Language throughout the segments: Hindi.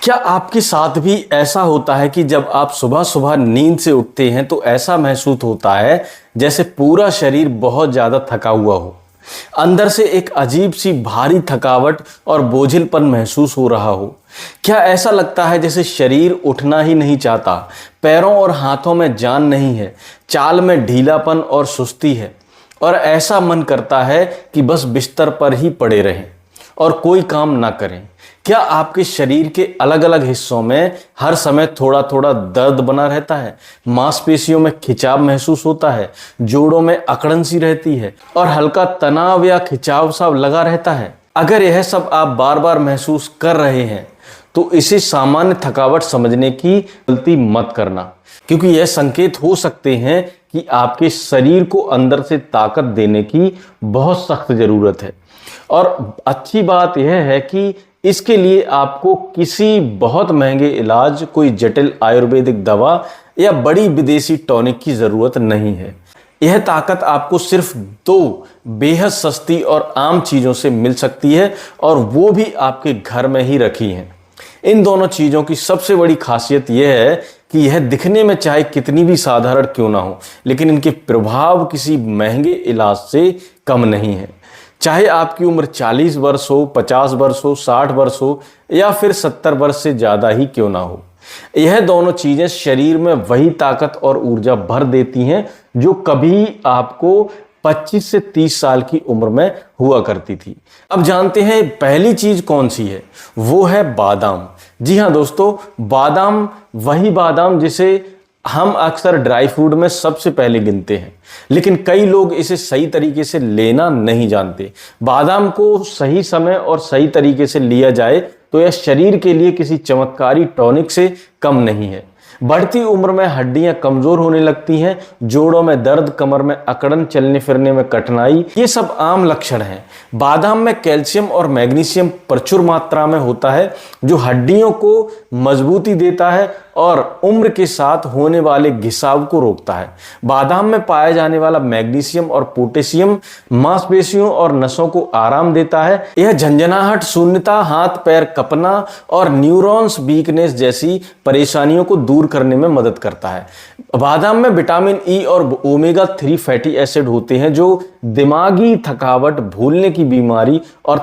क्या आपके साथ भी ऐसा होता है कि जब आप सुबह सुबह नींद से उठते हैं तो ऐसा महसूस होता है जैसे पूरा शरीर बहुत ज़्यादा थका हुआ हो। अंदर से एक अजीब सी भारी थकावट और बोझिलपन महसूस हो रहा हो। क्या ऐसा लगता है जैसे शरीर उठना ही नहीं चाहता, पैरों और हाथों में जान नहीं है, चाल में ढीलापन और सुस्ती है और ऐसा मन करता है कि बस बिस्तर पर ही पड़े रहें और कोई काम ना करें। क्या आपके शरीर के अलग अलग हिस्सों में हर समय थोड़ा थोड़ा दर्द बना रहता है, मांसपेशियों में खिंचाव महसूस होता है, जोड़ों में अकड़न सी रहती है और हल्का तनाव या खिंचाव सा लगा रहता है? अगर यह सब आप बार बार महसूस कर रहे हैं तो इसे सामान्य थकावट समझने की गलती मत करना, क्योंकि यह संकेत हो सकते हैं कि आपके शरीर को अंदर से ताकत देने की बहुत सख्त जरूरत है। और अच्छी बात यह है कि इसके लिए आपको किसी बहुत महंगे इलाज, कोई जटिल आयुर्वेदिक दवा या बड़ी विदेशी टॉनिक की जरूरत नहीं है। यह ताकत आपको सिर्फ दो बेहद सस्ती और आम चीजों से मिल सकती है और वो भी आपके घर में ही रखी हैं। इन दोनों चीजों की सबसे बड़ी खासियत यह है कि यह दिखने में चाहे कितनी भी साधारण क्यों ना हो, लेकिन इनके प्रभाव किसी महंगे इलाज से कम नहीं है। चाहे आपकी उम्र 40 वर्ष हो, 50 वर्ष हो, 60 वर्ष हो या फिर 70 वर्ष से ज्यादा ही क्यों ना हो, यह दोनों चीजें शरीर में वही ताकत और ऊर्जा भर देती हैं जो कभी आपको 25 से 30 साल की उम्र में हुआ करती थी। अब जानते हैं पहली चीज कौन सी है, वो है बादाम। जी हाँ दोस्तों, बादाम, वही बादाम जिसे हम अक्सर ड्राई फ्रूट में सबसे पहले गिनते हैं, लेकिन कई लोग इसे सही तरीके से लेना नहीं जानते। बादाम को सही समय और सही तरीके से लिया जाए तो यह शरीर के लिए किसी चमत्कारी टॉनिक से कम नहीं है। बढ़ती उम्र में हड्डियां कमजोर होने लगती हैं, जोड़ों में दर्द, कमर में अकड़न, चलने फिरने में कठिनाई, ये सब आम लक्षण हैं। बादाम में कैल्शियम और मैग्नीशियम प्रचुर मात्रा में होता है जो हड्डियों को मजबूती देता है और उम्र के साथ होने वाले घिसाव को रोकता है। बादाम में पाया जाने वाला मैग्नीशियम और पोटेशियम मांसपेशियों और नसों को आराम देता है। यह झंझनाहट, शून्यता, हाथ पैर कपना और न्यूरॉन्स वीकनेस जैसी परेशानियों को दूर करने में मदद करता है। बादाम में विटामिन ई और ओमेगा 3 फैटी एसिड होते हैं जो दिमागी थकावट, भूलने की बीमारी और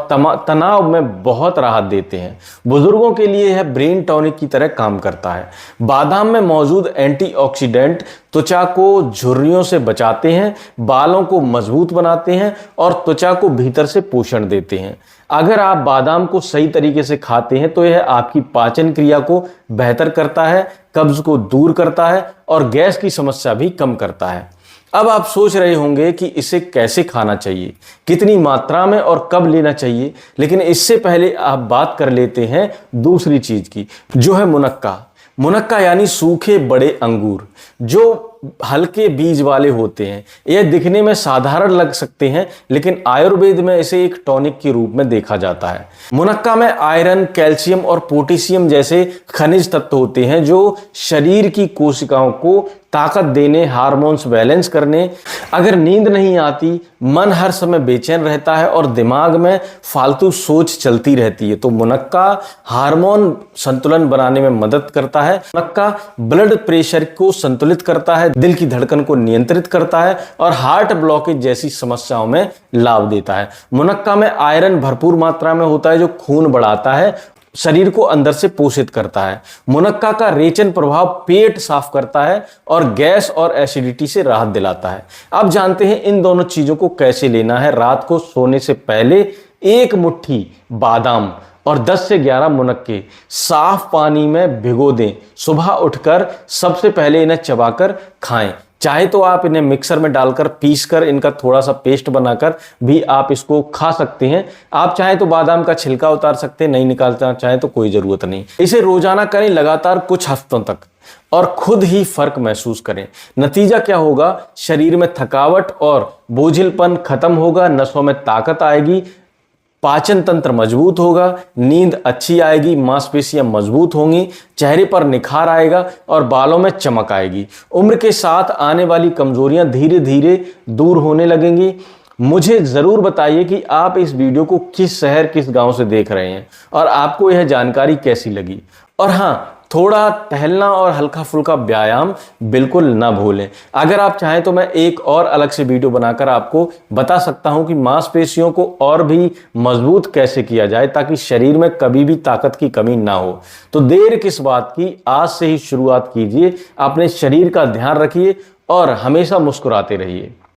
तनाव में बहुत राहत देते हैं। बुजुर्गों के लिए यह ब्रेन टॉनिक की तरह काम करता है। बादाम में मौजूद एंटीऑक्सीडेंट त्वचा को झुर्रियों से बचाते हैं, बालों को मजबूत बनाते हैं और त्वचा को भीतर से पोषण देते हैं। अगर आप बादाम को सही तरीके से खाते हैं तो यह आपकी पाचन क्रिया को बेहतर करता है, कब्ज को दूर करता है और गैस की समस्या भी कम करता है। अब आप सोच रहे होंगे कि इसे कैसे खाना चाहिए, कितनी मात्रा में और कब लेना चाहिए, लेकिन इससे पहले आप बात कर लेते हैं दूसरी चीज की, जो है मुनक्का। मुनक्का यानी सूखे बड़े अंगूर जो हल्के बीज वाले होते हैं। यह दिखने में साधारण लग सकते हैं, लेकिन आयुर्वेद में इसे एक टॉनिक के रूप में देखा जाता है। मुनक्का में आयरन, कैल्शियम और पोटेशियम जैसे खनिज तत्व होते हैं जो शरीर की कोशिकाओं को ताकत देने, हार्मोन्स बैलेंस करने। अगर नींद नहीं आती, मन हर समय बेचैन रहता है और दिमाग में फालतू सोच चलती रहती है, तो मुनक्का हार्मोन संतुलन बनाने में मदद करता है। मुनक्का ब्लड प्रेशर को संतुलित करता है, दिल की धड़कन को नियंत्रित करता है और हार्ट ब्लॉकेज जैसी समस्याओं में लाभ देता है। मुनक्का में आयरन भरपूर मात्रा में होता है जो खून बढ़ाता है, शरीर को अंदर से पोषित करता है। मुनक्का का रेचन प्रभाव पेट साफ करता है और गैस और एसिडिटी से राहत दिलाता है। अब जानते हैं इन दोनों चीजों को कैसे लेना है। रात को सोने से पहले एक मुट्ठी बादाम और 10 से 11 मुनक्के साफ पानी में भिगो दें। सुबह उठकर सबसे पहले इन्हें चबाकर खाएं। चाहे तो आप इन्हें मिक्सर में डालकर पीसकर इनका थोड़ा सा पेस्ट बनाकर भी आप इसको खा सकते हैं। आप चाहे तो बादाम का छिलका उतार सकते हैं, नहीं निकालना चाहे तो कोई जरूरत नहीं। इसे रोजाना करें लगातार कुछ हफ्तों तक और खुद ही फर्क महसूस करें। नतीजा क्या होगा, शरीर में थकावट और बोझिलपन खत्म होगा, नसों में ताकत आएगी, पाचन तंत्र मजबूत होगा, नींद अच्छी आएगी, मांसपेशियां मजबूत होंगी, चेहरे पर निखार आएगा और बालों में चमक आएगी। उम्र के साथ आने वाली कमजोरियां धीरे धीरे दूर होने लगेंगी मुझे ज़रूर बताइए कि आप इस वीडियो को किस शहर, किस गांव से देख रहे हैं और आपको यह जानकारी कैसी लगी। और हाँ, थोड़ा टहलना और हल्का फुल्का व्यायाम बिल्कुल ना भूलें। अगर आप चाहें तो मैं एक और अलग से वीडियो बनाकर आपको बता सकता हूं कि मांसपेशियों को और भी मजबूत कैसे किया जाए ताकि शरीर में कभी भी ताकत की कमी ना हो। तो देर किस बात की, आज से ही शुरुआत कीजिए। अपने शरीर का ध्यान रखिए और हमेशा मुस्कुराते रहिए।